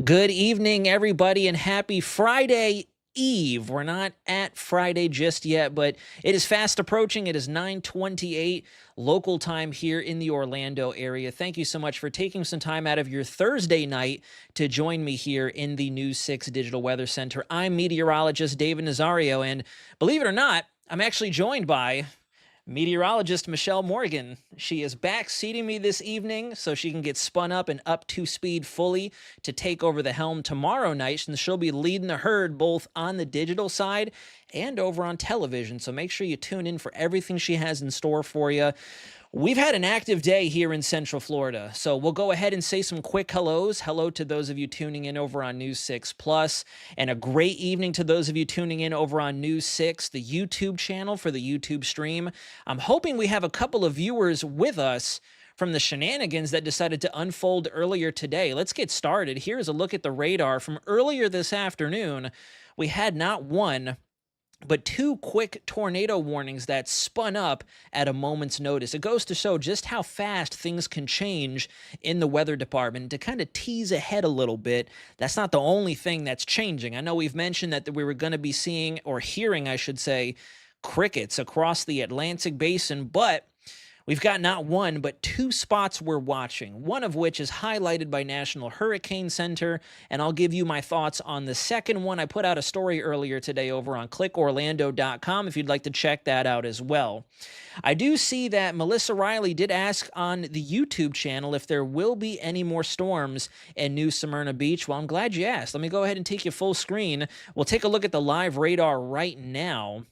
Good evening, everybody, and happy Friday Eve. We're not at Friday just yet, but it is fast approaching. It is 9:28 local time here in the Orlando area. Thank you so much for taking some time out of your Thursday night to join me here in the News 6 Digital Weather Center. I'm meteorologist David Nazario, and believe it or not, I'm actually joined by meteorologist Michelle Morgan. She is back seating me this evening so she can get spun up and up to speed fully to take over the helm tomorrow night. And she'll be leading the herd both on the digital side and over on television. So make sure you tune in for everything she has in store for you. We've had an active day here in Central Florida, so we'll go ahead and say some quick hellos. Hello to those of you tuning in over on News 6 Plus, and a great evening to those of you tuning in over on News 6, the YouTube channel for the YouTube stream. I'm hoping we have a couple of viewers with us from the shenanigans that decided to unfold earlier today. Let's get started. Here's a look at the radar from earlier this afternoon. We had not one, but two quick tornado warnings that spun up at a moment's notice. It goes to show just how fast things can change in the weather department. To kind of tease ahead a little bit, that's not the only thing that's changing. I know we've mentioned that we were going to be seeing, or hearing, I should say, crickets across the Atlantic basin, but we've got not one, but two spots we're watching, one of which is highlighted by National Hurricane Center, and I'll give you my thoughts on the second one. I put out a story earlier today over on clickorlando.com if you'd like to check that out as well. I do see that Melissa Riley did ask on the YouTube channel if there will be any more storms in New Smyrna Beach. Well, I'm glad you asked. Let me go ahead and take you full screen. We'll take a look at the live radar right now.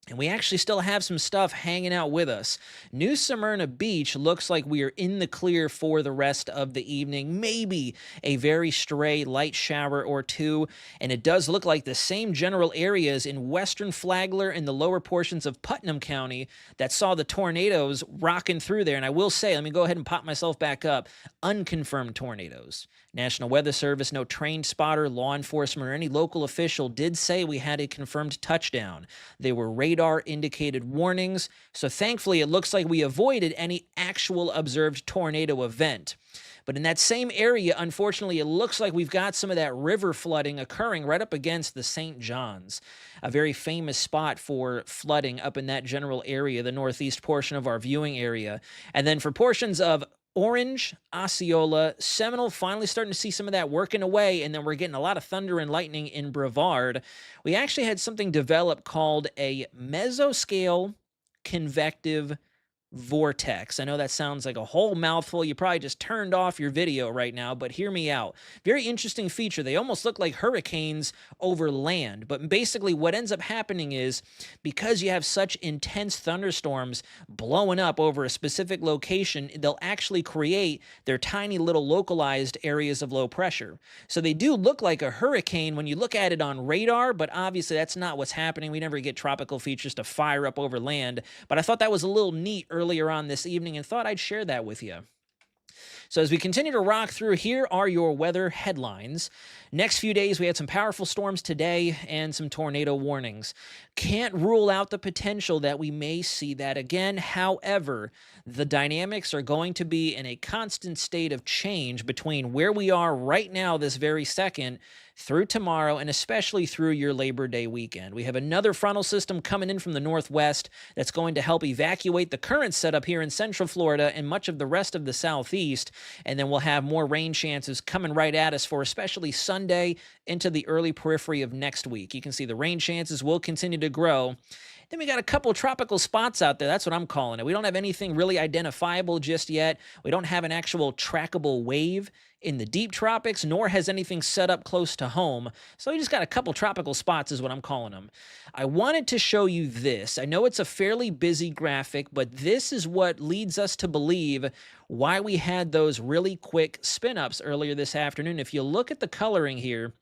And we actually still have some stuff hanging out with us. New Smyrna Beach looks like we are in the clear for the rest of the evening. Maybe a very stray light shower or two. And it does look like the same general areas in western Flagler and the lower portions of Putnam County that saw the tornadoes rocking through there. And I will say, let me go ahead and pop myself back up, unconfirmed tornadoes. National Weather Service, no trained spotter, law enforcement, or any local official did say we had a confirmed touchdown. They were radar-indicated warnings, so thankfully it looks like we avoided any actual observed tornado event. But in that same area, unfortunately, it looks like we've got some of that river flooding occurring right up against the St. Johns, a very famous spot for flooding up in that general area, the northeast portion of our viewing area. And then for portions of Orange, Osceola, Seminole, finally starting to see some of that working away, and then we're getting a lot of thunder and lightning in Brevard. We actually had something develop called a mesoscale convective vortex. I know that sounds like a whole mouthful. You probably just turned off your video right now, but hear me out. Very interesting feature. They almost look like hurricanes over land, but basically what ends up happening is because you have such intense thunderstorms blowing up over a specific location, they'll actually create their tiny little localized areas of low pressure. So they do look like a hurricane when you look at it on radar, but obviously that's not what's happening. We never get tropical features to fire up over land, but I thought that was a little neat earlier on this evening and thought I'd share that with you. So as we continue to rock through, here are your weather headlines. Next few days, we had some powerful storms today and some tornado warnings. Can't rule out the potential that we may see that again. However, the dynamics are going to be in a constant state of change between where we are right now, this very second, through tomorrow, and especially through your Labor Day weekend. We have another frontal system coming in from the northwest that's going to help evacuate the current setup here in Central Florida and much of the rest of the southeast, and then we'll have more rain chances coming right at us for especially Sunday into the early periphery of next week. You can see the rain chances will continue to grow. Then we got a couple tropical spots out there. That's what I'm calling it. We don't have anything really identifiable just yet. We don't have an actual trackable wave in the Deep Tropics, nor has anything set up close to home. So we just got a couple tropical spots is what I'm calling them. I wanted to show you this. I know it's a fairly busy graphic, but this is what leads us to believe why we had those really quick spin-ups earlier this afternoon. If you look at the coloring here,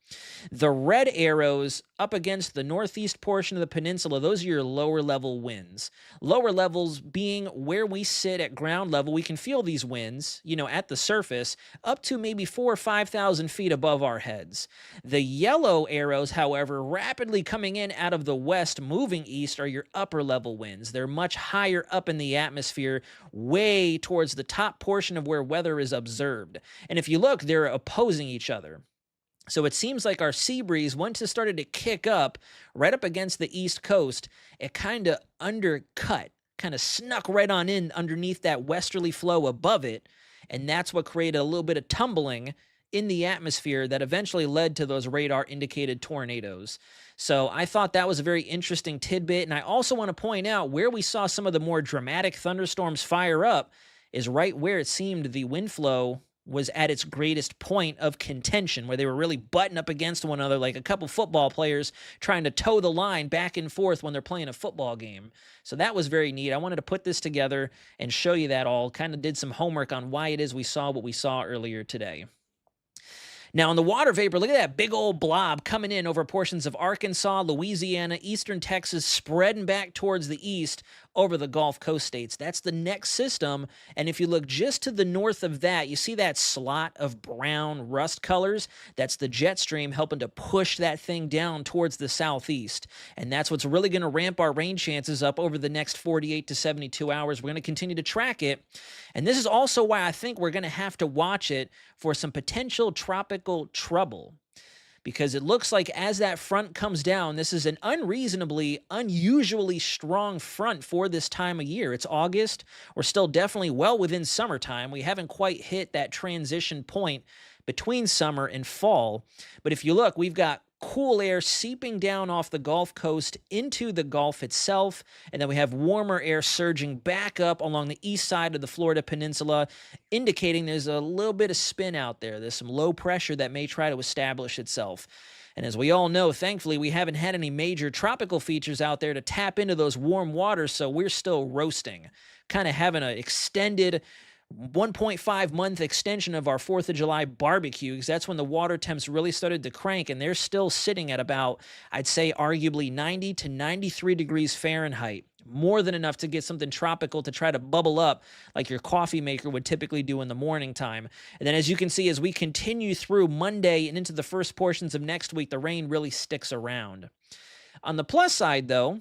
the red arrows up against the northeast portion of the peninsula, those are your lower level winds. Lower levels being where we sit at ground level. We can feel these winds, at the surface, up to maybe 4,000 or 5,000 feet above our heads. The yellow arrows, however, rapidly coming in out of the west, moving east, are your upper level winds. They're much higher up in the atmosphere, way towards the top portion of where weather is observed. And if you look, they're opposing each other. So it seems like our sea breeze, once it started to kick up right up against the east coast, it kind of undercut, kind of snuck right on in underneath that westerly flow above it. And that's what created a little bit of tumbling in the atmosphere that eventually led to those radar indicated tornadoes. So I thought that was a very interesting tidbit. And I also want to point out where we saw some of the more dramatic thunderstorms fire up is right where it seemed the wind flow was at its greatest point of contention, where they were really butting up against one another like a couple football players trying to toe the line back and forth when they're playing a football game. So that was very neat. I wanted to put this together and show you that all. Kind of did some homework on why it is we saw what we saw earlier today. Now, in the water vapor, look at that big old blob coming in over portions of Arkansas, Louisiana, eastern Texas, spreading back towards the east over the Gulf Coast states. That's the next system. And if you look just to the north of that, you see that slot of brown rust colors? That's the jet stream helping to push that thing down towards the southeast. And that's what's really going to ramp our rain chances up over the next 48 to 72 hours. We're going to continue to track it. And this is also why I think we're going to have to watch it for some potential tropical trouble, because it looks like as that front comes down, this is an unusually strong front for this time of year. It's August. We're still definitely well within summertime. We haven't quite hit that transition point between summer and fall. But if you look, we've got cool air seeping down off the Gulf Coast into the Gulf itself, and then we have warmer air surging back up along the east side of the Florida peninsula, indicating there's a little bit of spin out there. There's some low pressure that may try to establish itself. And as we all know, thankfully, we haven't had any major tropical features out there to tap into those warm waters, so we're still roasting, kind of having an extended 1.5 month extension of our 4th of July barbecue, because that's when the water temps really started to crank, and they're still sitting at about, I'd say, arguably 90 to 93 degrees Fahrenheit. More than enough to get something tropical to try to bubble up like your coffee maker would typically do in the morning time. And then as you can see, as we continue through Monday and into the first portions of next week, the rain really sticks around. On the plus side, though,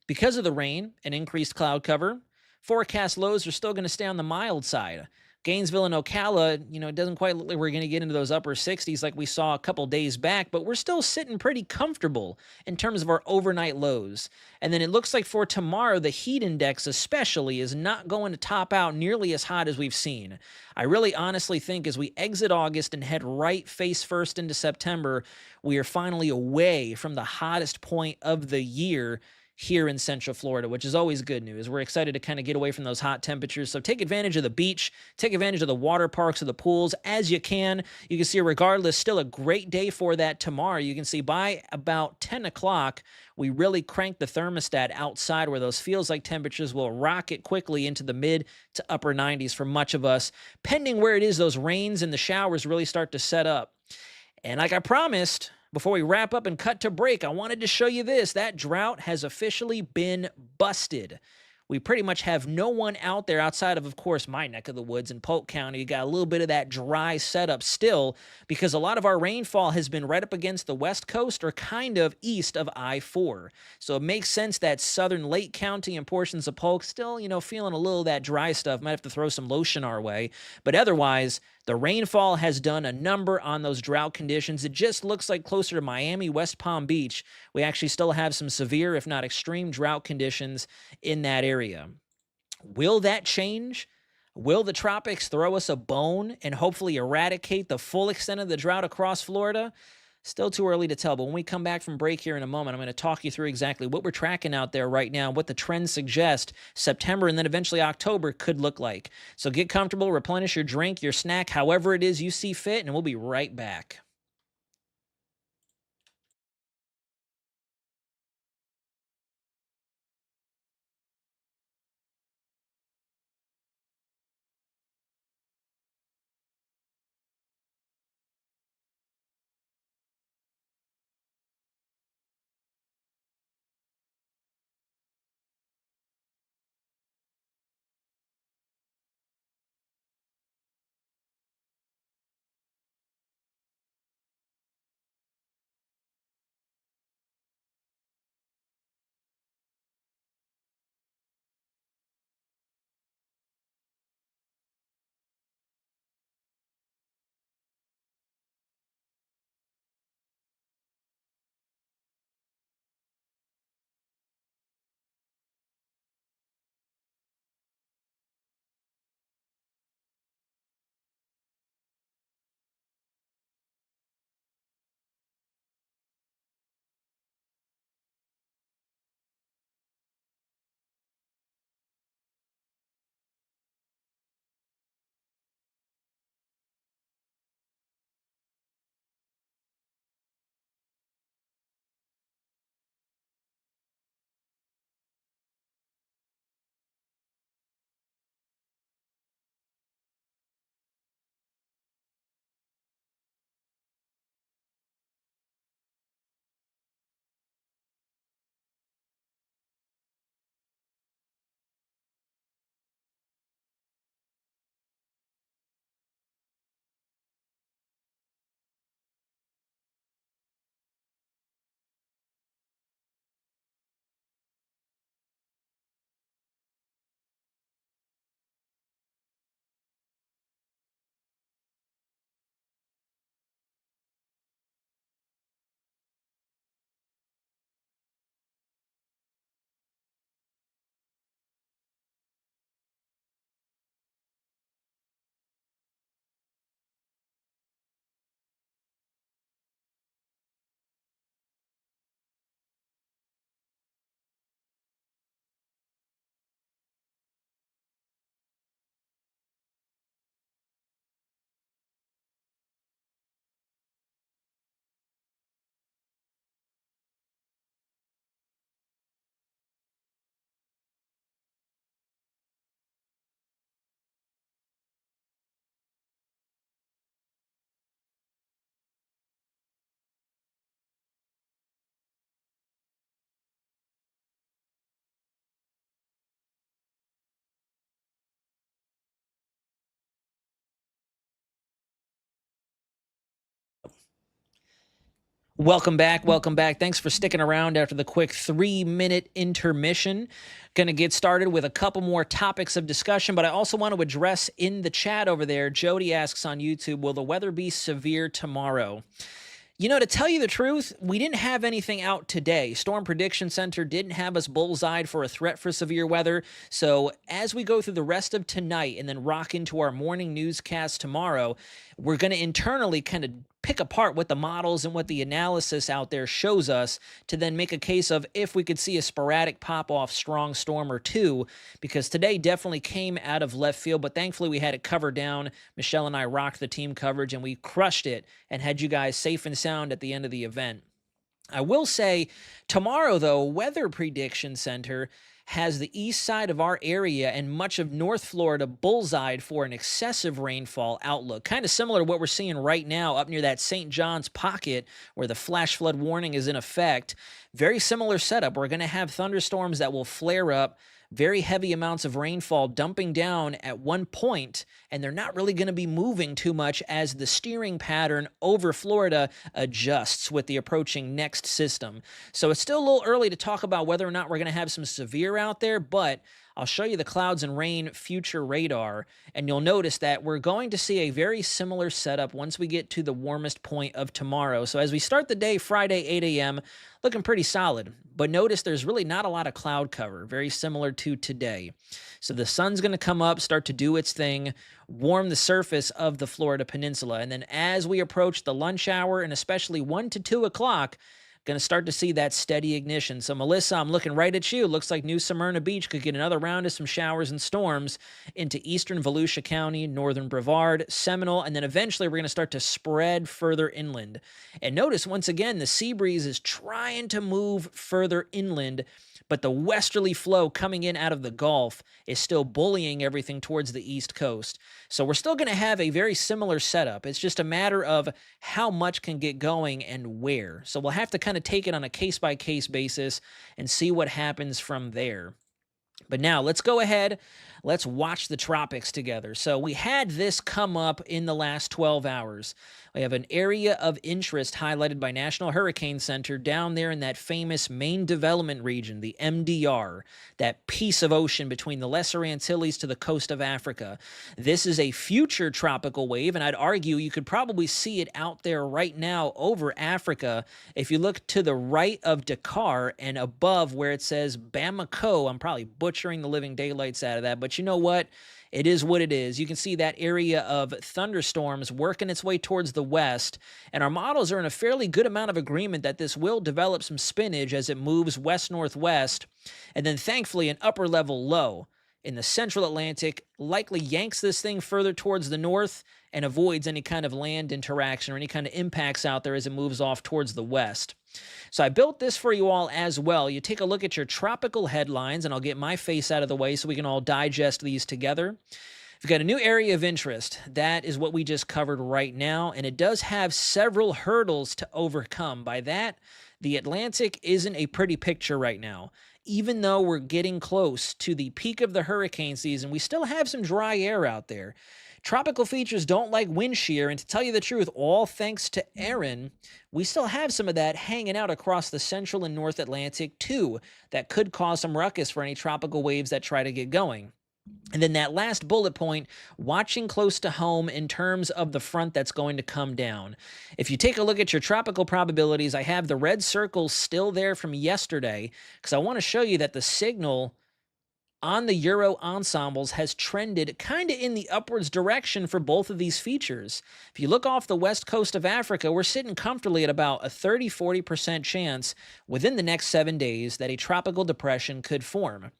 because of the rain and increased cloud cover, forecast lows are still going to stay on the mild side. Gainesville and Ocala, it doesn't quite look like we're going to get into those upper 60s like we saw a couple days back, but we're still sitting pretty comfortable in terms of our overnight lows. And then it looks like for tomorrow, the heat index especially is not going to top out nearly as hot as we've seen. I really honestly think as we exit August and head right face first into September, we are finally away from the hottest point of the year here in Central Florida, which is always good news. We're excited to kind of get away from those hot temperatures. So take advantage of the beach, take advantage of the water parks or the pools as you can. You can see regardless, still a great day for that tomorrow. You can see by about 10 o'clock, we really crank the thermostat outside where those feels like temperatures will rocket quickly into the mid to upper 90s for much of us, pending where it is those rains and the showers really start to set up. And like I promised, before we wrap up and cut to break, I wanted to show you this. That drought has officially been busted. We pretty much have no one out there outside of course, my neck of the woods in Polk County. You got a little bit of that dry setup still because a lot of our rainfall has been right up against the west coast or kind of east of I-4. So it makes sense that southern Lake County and portions of Polk still, feeling a little of that dry stuff. Might have to throw some lotion our way. But otherwise, the rainfall has done a number on those drought conditions. It just looks like closer to Miami, West Palm Beach, we actually still have some severe, if not extreme, drought conditions in that area. Will that change? Will the tropics throw us a bone and hopefully eradicate the full extent of the drought across Florida? Still too early to tell, but when we come back from break here in a moment, I'm going to talk you through exactly what we're tracking out there right now, what the trends suggest September and then eventually October could look like. So get comfortable, replenish your drink, your snack, however it is you see fit, and we'll be right back. Welcome back. Welcome back. Thanks for sticking around after the quick 3-minute intermission. Going to get started with a couple more topics of discussion, but I also want to address in the chat over there. Jody asks on YouTube, will the weather be severe tomorrow? You know, to tell you the truth, we didn't have anything out today. Storm Prediction Center didn't have us bullseyed for a threat for severe weather. So as we go through the rest of tonight and then rock into our morning newscast tomorrow, we're going to internally kind of pick apart what the models and what the analysis out there shows us to then make a case of if we could see a sporadic pop-off strong storm or two, because today definitely came out of left field, but thankfully we had it covered down. Michelle and I rocked the team coverage and we crushed it and had you guys safe and sound at the end of the event. I will say tomorrow, though, Weather Prediction Center has the east side of our area and much of North Florida bullseyed for an excessive rainfall outlook. Kind of similar to what we're seeing right now up near that St. John's pocket where the flash flood warning is in effect. Very similar setup. We're going to have thunderstorms that will flare up, very heavy amounts of rainfall dumping down at one point, and they're not really going to be moving too much as the steering pattern over Florida adjusts with the approaching next system. So it's still a little early to talk about whether or not we're going to have some severe out there, but I'll show you the clouds and rain future radar, and you'll notice that we're going to see a very similar setup once we get to the warmest point of tomorrow. So as we start the day, Friday, 8 a.m., looking pretty solid. But notice there's really not a lot of cloud cover, very similar to today. So the sun's going to come up, start to do its thing, warm the surface of the Florida peninsula. And then as we approach the lunch hour, and especially 1 to 2 o'clock, going to start to see that steady ignition. So, Melissa, I'm looking right at you. Looks like New Smyrna Beach could get another round of some showers and storms into eastern Volusia County, northern Brevard, Seminole, and then eventually we're going to start to spread further inland. And notice, once again, the sea breeze is trying to move further inland, but the westerly flow coming in out of the Gulf is still bullying everything towards the East Coast. So we're still going to have a very similar setup. It's just a matter of how much can get going and where. So we'll have to kind of take it on a case-by-case basis and see what happens from there. But now let's go ahead. Let's watch the tropics together. So we had this come up in the last 12 hours. We have an area of interest highlighted by National Hurricane Center down there in that famous main development region, the MDR, that piece of ocean between the Lesser Antilles to the coast of Africa. This is a future tropical wave, and I'd argue you could probably see it out there right now over Africa. If you look to the right of Dakar and above where it says Bamako, I'm probably butchering the living daylights out of that, but you know what? It is what it is. You can see that area of thunderstorms working its way towards the west, and our models are in a fairly good amount of agreement that this will develop some spinach as it moves west-northwest, and then thankfully an upper-level low in the central Atlantic likely yanks this thing further towards the north and avoids any kind of land interaction or any kind of impacts out there as it moves off towards the west. So I built this for you all as well. You take a look at your tropical headlines, and I'll get my face out of the way so we can all digest these together. We've got a new area of interest. That is what we just covered right now, and it does have several hurdles to overcome. By that, the Atlantic isn't a pretty picture right now. Even though we're getting close to the peak of the hurricane season, we still have some dry air out there. Tropical features don't like wind shear, and to tell you the truth, all thanks to Erin, we still have some of that hanging out across the central and north Atlantic too. That could cause some ruckus for any tropical waves that try to get going. And then that last bullet point, watching close to home in terms of the front that's going to come down. If you take a look at your tropical probabilities, I have the red circles still there from yesterday because I want to show you that the signal on the Euro ensembles has trended kind of in the upwards direction for both of these features. If you look off the west coast of Africa, we're sitting comfortably at about a 30-40% chance within the next 7 days that a tropical depression could form.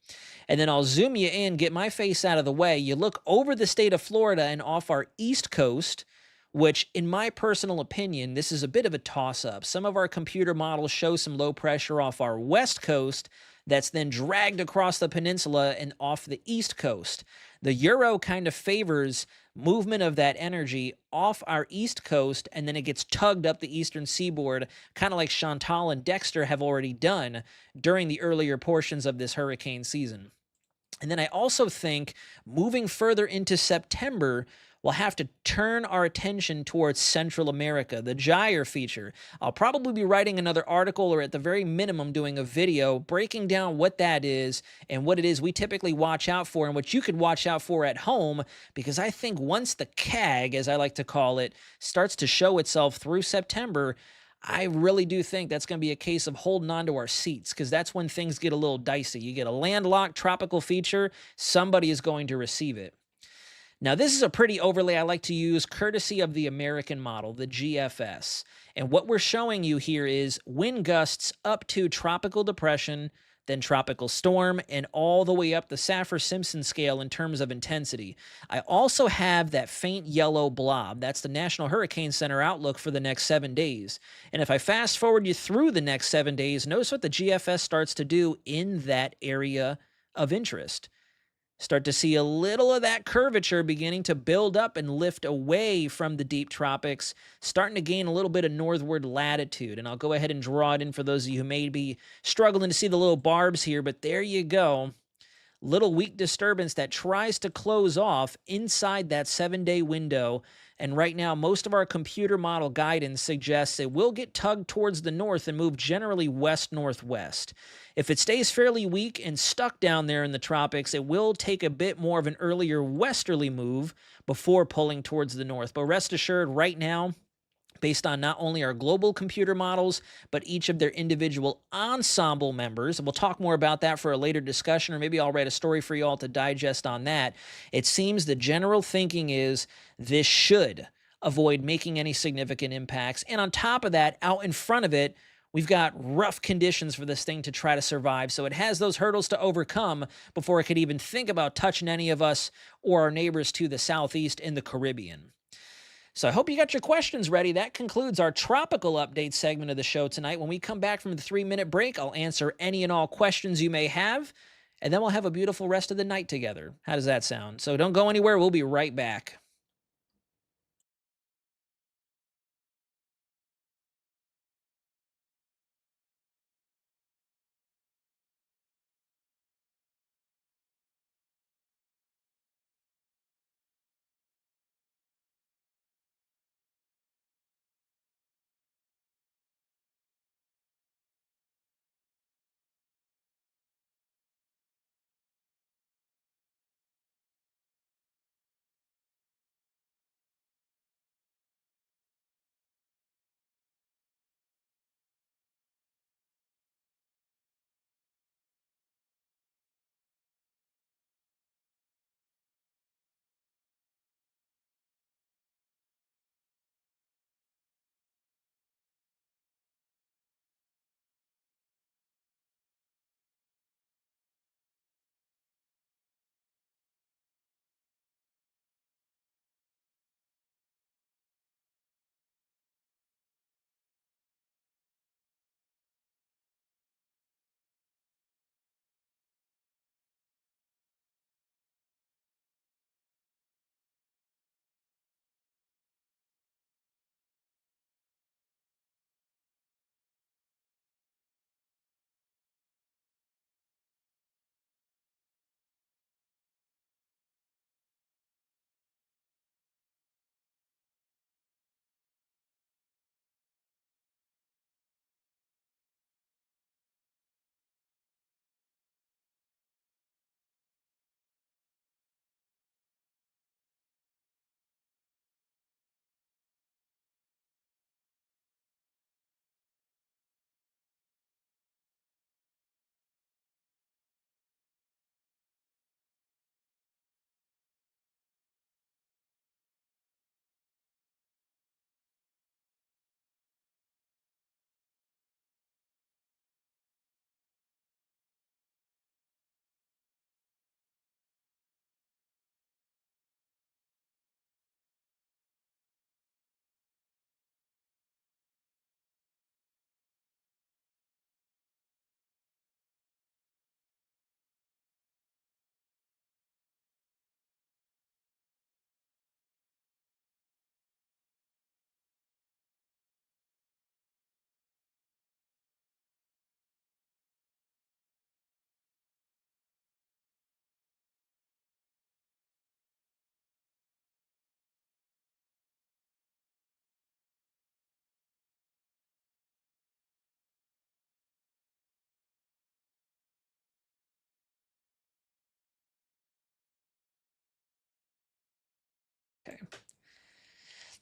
And then I'll zoom you in, get my face out of the way. You look over the state of Florida and off our east coast, which in my personal opinion, this is a bit of a toss-up. Some of our computer models show some low pressure off our west coast that's then dragged across the peninsula and off the east coast. The Euro kind of favors movement of that energy off our east coast, and then it gets tugged up the eastern seaboard, kind of like Chantal and Dexter have already done during the earlier portions of this hurricane season. And then I also think moving further into September, we'll have to turn our attention towards Central America, the gyre feature. I'll probably be writing another article or at the very minimum doing a video breaking down what that is and what it is we typically watch out for and what you could watch out for at home, because I think once the CAG, as I like to call it, starts to show itself through September, I really do think that's going to be a case of holding on to our seats, because that's when things get a little dicey. You get a landlocked tropical feature, somebody is going to receive it. Now, this is a pretty overlay I like to use courtesy of the American model, the GFS. And what we're showing you here is wind gusts up to tropical depression, then tropical storm, and all the way up the Saffir-Simpson scale in terms of intensity. I also have that faint yellow blob. That's the National Hurricane Center outlook for the next 7 days. And if I fast forward you through the next 7 days, notice what the GFS starts to do in that area of interest. Start to see a little of that curvature beginning to build up and lift away from the deep tropics, starting to gain a little bit of northward latitude. And I'll go ahead and draw it in for those of you who may be struggling to see the little barbs here, but there you go. Little weak disturbance that tries to close off inside that 7-day window. And right now, most of our computer model guidance suggests it will get tugged towards the north and move generally west-northwest. If it stays fairly weak and stuck down there in the tropics, it will take a bit more of an earlier westerly move before pulling towards the north. But rest assured, right now, based on not only our global computer models, but each of their individual ensemble members. And we'll talk more about that for a later discussion, or maybe I'll write a story for you all to digest on that. It seems the general thinking is this should avoid making any significant impacts. And on top of that, out in front of it, we've got rough conditions for this thing to try to survive. So it has those hurdles to overcome before it could even think about touching any of us or our neighbors to the southeast in the Caribbean. So I hope you got your questions ready. That concludes our tropical update segment of the show tonight. When we come back from the 3-minute break, I'll answer any and all questions you may have, and then we'll have a beautiful rest of the night together. How does that sound? So don't go anywhere. We'll be right back.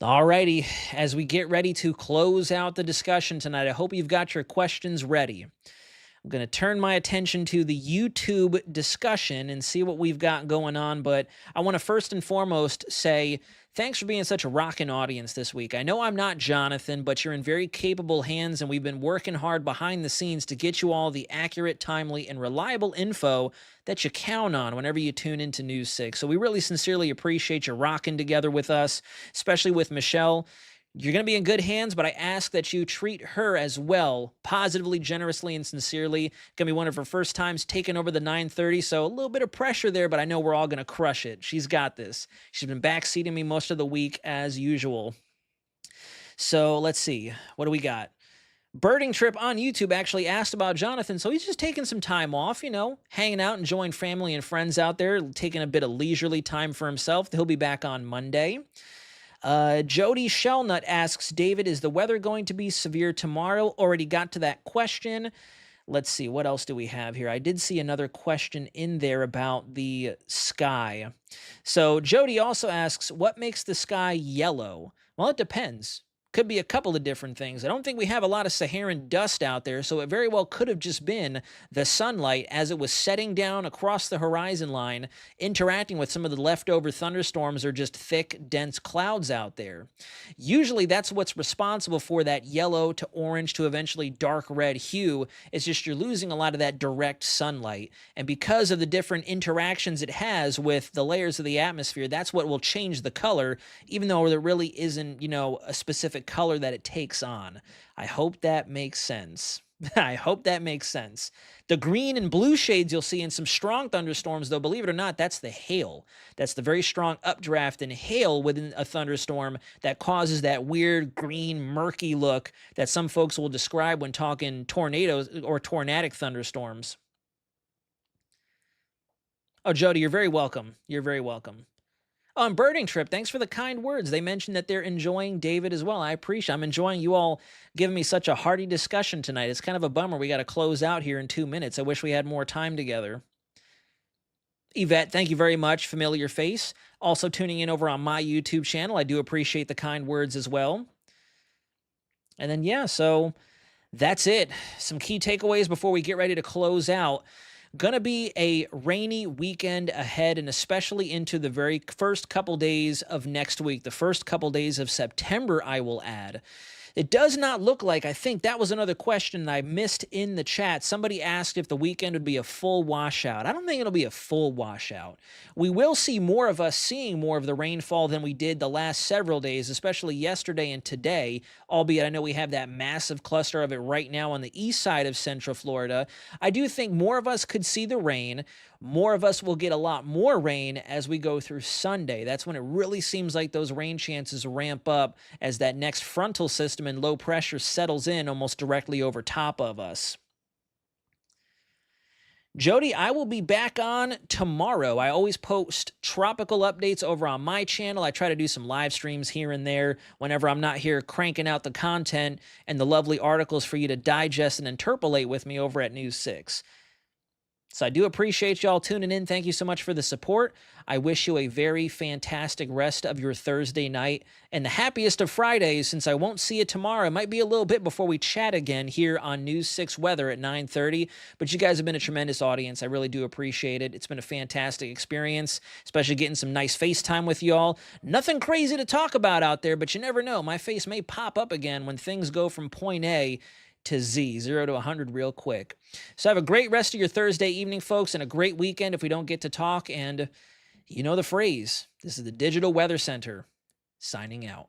Alrighty, as we get ready to close out the discussion tonight, I hope you've got your questions ready. I'm going to turn my attention to the YouTube discussion and see what we've got going on, but I want to first and foremost say thanks for being such a rockin' audience this week. I know I'm not Jonathan, but you're in very capable hands, and we've been working hard behind the scenes to get you all the accurate, timely, and reliable info that you count on whenever you tune into News 6. So we really sincerely appreciate you rocking together with us, especially with Michelle. You're going to be in good hands, but I ask that you treat her as well, positively, generously, and sincerely. Going to be one of her first times taking over the 9:30, so a little bit of pressure there, but I know we're all going to crush it. She's got this. She's been backseating me most of the week, as usual. So let's see. What do we got? Birding Trip on YouTube actually asked about Jonathan, so he's just taking some time off, hanging out, enjoying family and friends out there, taking a bit of leisurely time for himself. He'll be back on Monday. Jody Shellnut asks, David, is the weather going to be severe tomorrow? Already got to that question. Let's see, what else do we have here? I did see another question in there about the sky. So Jody also asks, what makes the sky yellow? Well, it depends. Could be a couple of different things. I don't think we have a lot of Saharan dust out there, so it very well could have just been the sunlight as it was setting down across the horizon line, interacting with some of the leftover thunderstorms or just thick, dense clouds out there. Usually that's what's responsible for that yellow to orange to eventually dark red hue. It's just you're losing a lot of that direct sunlight. And because of the different interactions it has with the layers of the atmosphere, that's what will change the color, even though there really isn't, a specific color that it takes on. I hope that makes sense. I hope that makes sense. The green and blue shades you'll see in some strong thunderstorms, though, believe it or not, that's the hail. That's the very strong updraft and hail within a thunderstorm that causes that weird green, murky look that some folks will describe when talking tornadoes or tornadic thunderstorms. Oh, Jody, you're very welcome. You're very welcome. On Birding Trip, thanks for the kind words. They mentioned that they're enjoying David as well. I'm enjoying you all giving me such a hearty discussion tonight. It's kind of a bummer we got to close out here in 2 minutes. I wish we had more time together. Yvette, thank you very much. Familiar face. Also tuning in over on my YouTube channel. I do appreciate the kind words as well. And then, so that's it. Some key takeaways before we get ready to close out. Going to be a rainy weekend ahead, and especially into the very first couple days of next week, the first couple days of September, I will add. It does not look like, I think that was another question I missed in the chat. Somebody asked if the weekend would be a full washout. I don't think it'll be a full washout. We will see more of us seeing more of the rainfall than we did the last several days, especially yesterday and today, albeit I know we have that massive cluster of it right now on the east side of Central Florida. I do think more of us could see the rain. More of us will get a lot more rain as we go through Sunday. That's when it really seems like those rain chances ramp up as that next frontal system and low pressure settles in almost directly over top of us. Jody, I will be back on tomorrow. I always post tropical updates over on my channel. I try to do some live streams here and there whenever I'm not here cranking out the content and the lovely articles for you to digest and interpolate with me over at News 6. So I do appreciate y'all tuning in. Thank you so much for the support. I wish you a very fantastic rest of your Thursday night and the happiest of Fridays, since I won't see you tomorrow. It might be a little bit before we chat again here on News 6 Weather at 9:30, but you guys have been a tremendous audience. I really do appreciate it. It's been a fantastic experience, especially getting some nice FaceTime with y'all. Nothing crazy to talk about out there, but you never know. My face may pop up again when things go from point A to Z, 0 to 100 real quick. So have a great rest of your Thursday evening, folks, and a great weekend if we don't get to talk. And you know the phrase. This is the Digital Weather Center signing out.